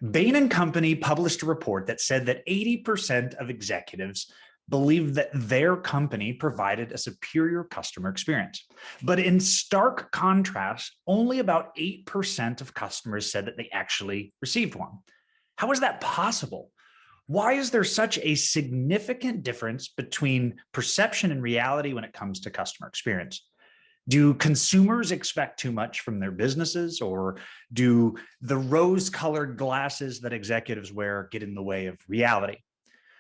Bain and Company published a report that said that 80% of executives believed that their company provided a superior customer experience. But in stark contrast, only about 8% of customers said that they actually received one. How is that possible? Why is there such a significant difference between perception and reality when it comes to customer experience? Do consumers expect too much from their businesses, or do the rose-colored glasses that executives wear get in the way of reality?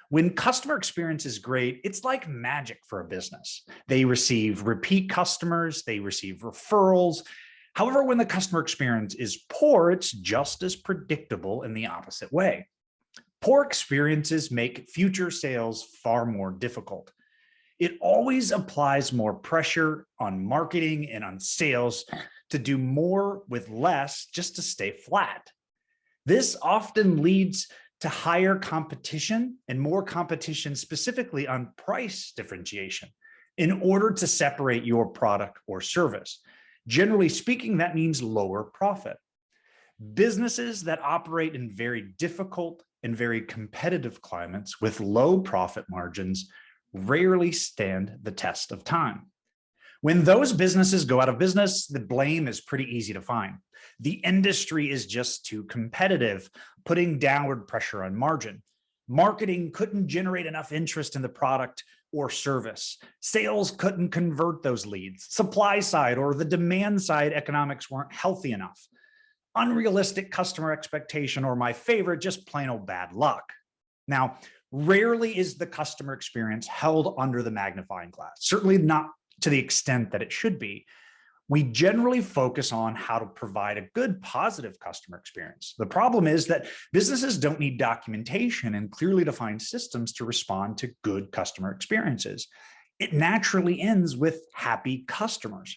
When customer experience is great, it's like magic for a business. They receive repeat customers, they receive referrals. However, when the customer experience is poor, it's just as predictable in the opposite way. Poor experiences make future sales far more difficult. It always applies more pressure on marketing and on sales to do more with less just to stay flat. This often leads to higher competition and more competition specifically on price differentiation in order to separate your product or service. Generally speaking, that means lower profit. Businesses that operate in very difficult and very competitive climates with low profit margins rarely stand the test of time. When those businesses go out of business, the blame is pretty easy to find. The industry is just too competitive, putting downward pressure on margin. Marketing couldn't generate enough interest in the product or service. Sales couldn't convert those leads. Supply side or the demand side economics weren't healthy enough. Unrealistic customer expectation, or my favorite, just plain old bad luck. Now, rarely is the customer experience held under the magnifying glass, certainly not to the extent that it should be. We generally focus on how to provide a good, positive customer experience. The problem is that businesses don't need documentation and clearly defined systems to respond to good customer experiences. It naturally ends with happy customers.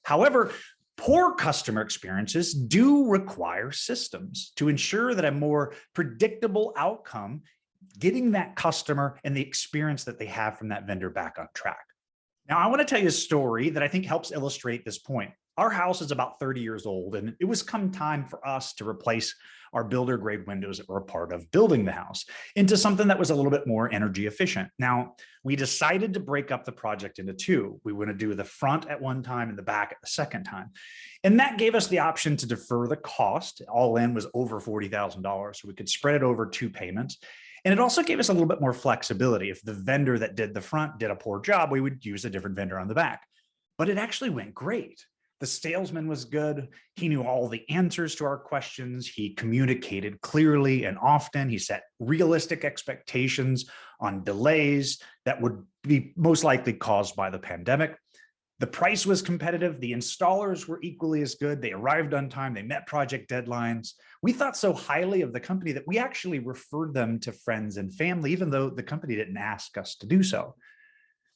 However, poor customer experiences do require systems to ensure that a more predictable outcome, getting that customer and the experience that they have from that vendor back on track. Now, I want to tell you a story that I think helps illustrate this point. Our house is about 30 years old, and it was come time for us to replace our builder grade windows that were a part of building the house into something that was a little bit more energy efficient. Now, we decided to break up the project into two. We were going to do the front at one time and the back at the second time. And that gave us the option to defer the cost. All in was over $40,000, so we could spread it over two payments. And it also gave us a little bit more flexibility. If the vendor that did the front did a poor job, we would use a different vendor on the back. But it actually went great. The salesman was good. He knew all the answers to our questions. He communicated clearly and often. He set realistic expectations on delays that would be most likely caused by the pandemic. The price was competitive. The installers were equally as good. They arrived on time. They met project deadlines. We thought so highly of the company that we actually referred them to friends and family, even though the company didn't ask us to do so.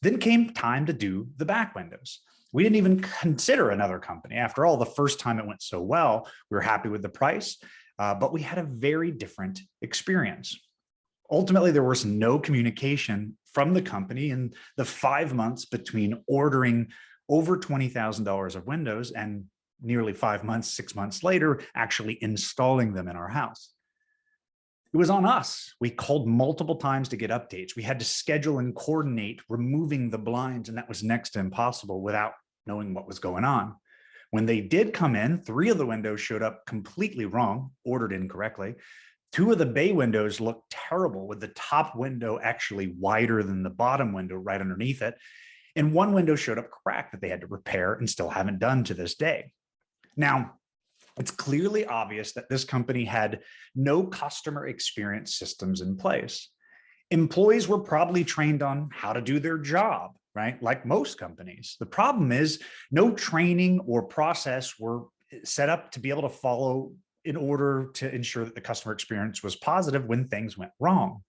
Then came time to do the back windows. We didn't even consider another company. After all, the first time it went so well, we were happy with the price, but we had a very different experience. Ultimately, there was no communication from the company in the 5 months between ordering over $20,000 of windows and nearly 5 months, 6 months later, actually installing them in our house. It was on us. We called multiple times to get updates. We had to schedule and coordinate removing the blinds, and that was next to impossible without knowing what was going on. When they did come in, 3 of the windows showed up completely wrong, ordered incorrectly. 2 of the bay windows looked terrible, with the top window actually wider than the bottom window right underneath it. And 1 window showed up cracked that they had to repair and still haven't done to this day. Now, it's clearly obvious that this company had no customer experience systems in place. Employees were probably trained on how to do their job, right? Like most companies. The problem is no training or process were set up to be able to follow in order to ensure that the customer experience was positive when things went wrong.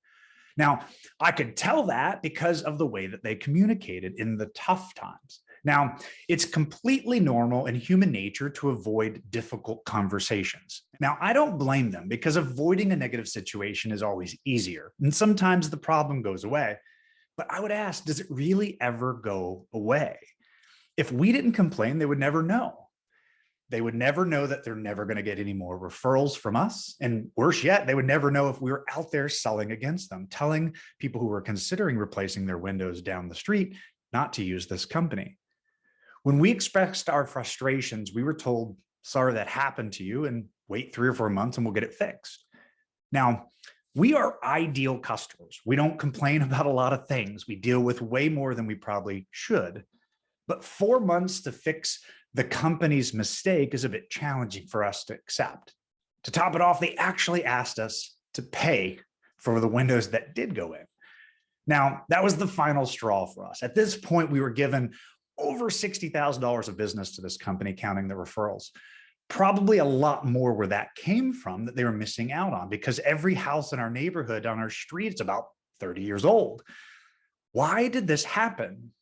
Now, I could tell that because of the way that they communicated in the tough times. Now, it's completely normal and human nature to avoid difficult conversations. Now, I don't blame them because avoiding a negative situation is always easier, and sometimes the problem goes away. But I would ask, does it really ever go away? If we didn't complain, they would never know. They would never know that they're never going to get any more referrals from us. And worse yet, they would never know if we were out there selling against them, telling people who were considering replacing their windows down the street not to use this company. When we expressed our frustrations, we were told, sorry that happened to you, and wait 3 or 4 months and we'll get it fixed. Now, we are ideal customers. We don't complain about a lot of things. We deal with way more than we probably should. But 4 months to fix the company's mistake is a bit challenging for us to accept. To top it off, they actually asked us to pay for the windows that did go in. Now, that was the final straw for us. At this point, we were given over $60,000 of business to this company, counting the referrals. Probably a lot more where that came from that they were missing out on, because every house in our neighborhood on our street is about 30 years old. Why did this happen?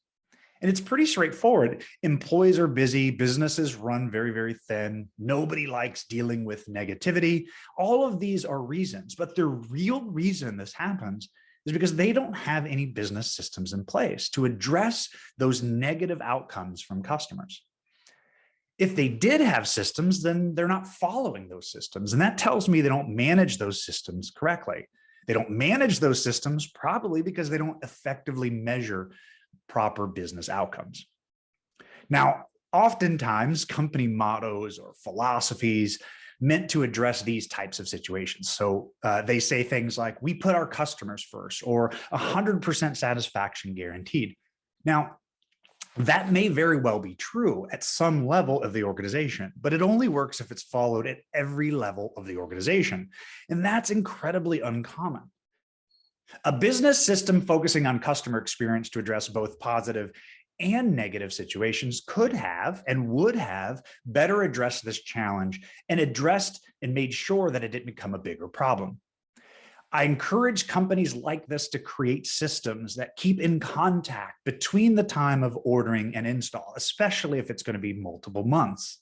And it's pretty straightforward. Employees are busy, businesses run very, very thin. Nobody likes dealing with negativity. All of these are reasons, but the real reason this happens is because they don't have any business systems in place to address those negative outcomes from customers. If they did have systems, then they're not following those systems. And that tells me they don't manage those systems correctly. They don't manage those systems probably because they don't effectively measure proper business outcomes. Now, oftentimes company mottos or philosophies meant to address these types of situations. So they say things like, we put our customers first, or 100% satisfaction guaranteed. Now, that may very well be true at some level of the organization, but it only works if it's followed at every level of the organization. And that's incredibly uncommon. A business system focusing on customer experience to address both positive and negative situations could have and would have better addressed this challenge and addressed and made sure that it didn't become a bigger problem. I encourage companies like this to create systems that keep in contact between the time of ordering and install, especially if it's going to be multiple months.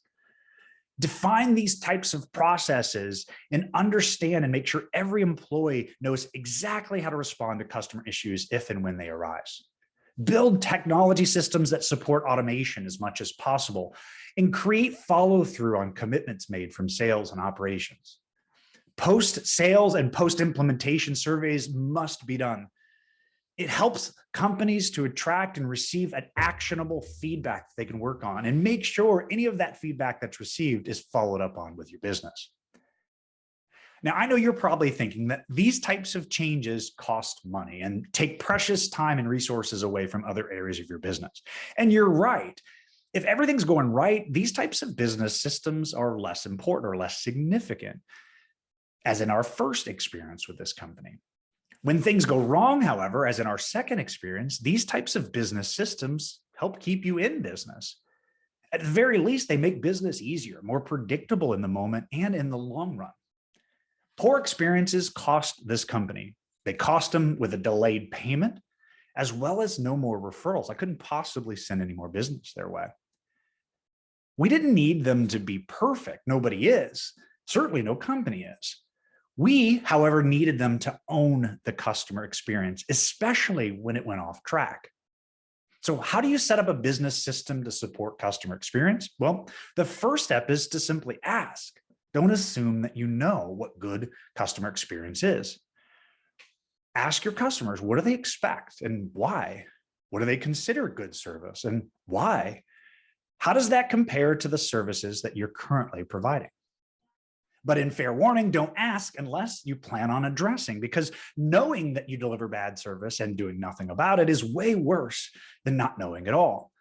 Define these types of processes and understand and make sure every employee knows exactly how to respond to customer issues if and when they arise. Build technology systems that support automation as much as possible, and create follow-through on commitments made from sales and operations. Post-sales and post-implementation surveys must be done. It helps companies to attract and receive an actionable feedback that they can work on, and make sure any of that feedback that's received is followed up on with your business. Now, I know you're probably thinking that these types of changes cost money and take precious time and resources away from other areas of your business. And you're right. If everything's going right, these types of business systems are less important or less significant, as in our first experience with this company. When things go wrong, however, as in our second experience, these types of business systems help keep you in business. At the very least, they make business easier, more predictable in the moment and in the long run. Poor experiences cost this company. They cost them with a delayed payment, as well as no more referrals. I couldn't possibly send any more business their way. We didn't need them to be perfect. Nobody is. Certainly no company is. We, however, needed them to own the customer experience, especially when it went off track. So how do you set up a business system to support customer experience? Well, the first step is to simply ask. Don't assume that you know what good customer experience is. Ask your customers, what do they expect and why? What do they consider good service and why? How does that compare to the services that you're currently providing? But in fair warning, don't ask unless you plan on addressing, because knowing that you deliver bad service and doing nothing about it is way worse than not knowing at all.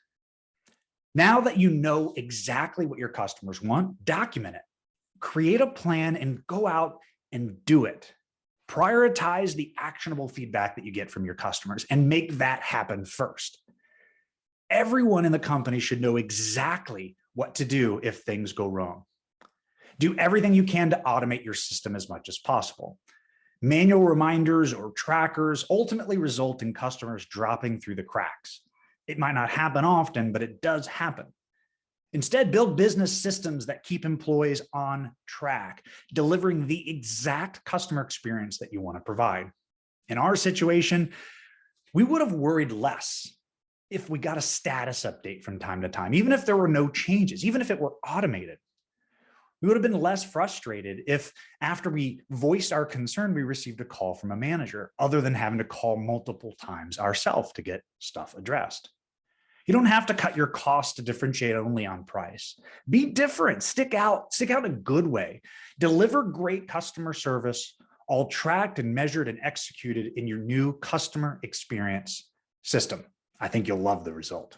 Now that you know exactly what your customers want, document it. Create a plan and go out and do it. Prioritize the actionable feedback that you get from your customers and make that happen first. Everyone in the company should know exactly what to do if things go wrong. Do everything you can to automate your system as much as possible. Manual reminders or trackers ultimately result in customers dropping through the cracks. It might not happen often, but it does happen. Instead, build business systems that keep employees on track, delivering the exact customer experience that you want to provide. In our situation, we would have worried less if we got a status update from time to time, even if there were no changes, even if it were automated. We would have been less frustrated if after we voiced our concern, we received a call from a manager, other than having to call multiple times ourselves to get stuff addressed. You don't have to cut your costs to differentiate only on price. Be different, stick out in a good way. Deliver great customer service, all tracked and measured and executed in your new customer experience system. I think you'll love the result.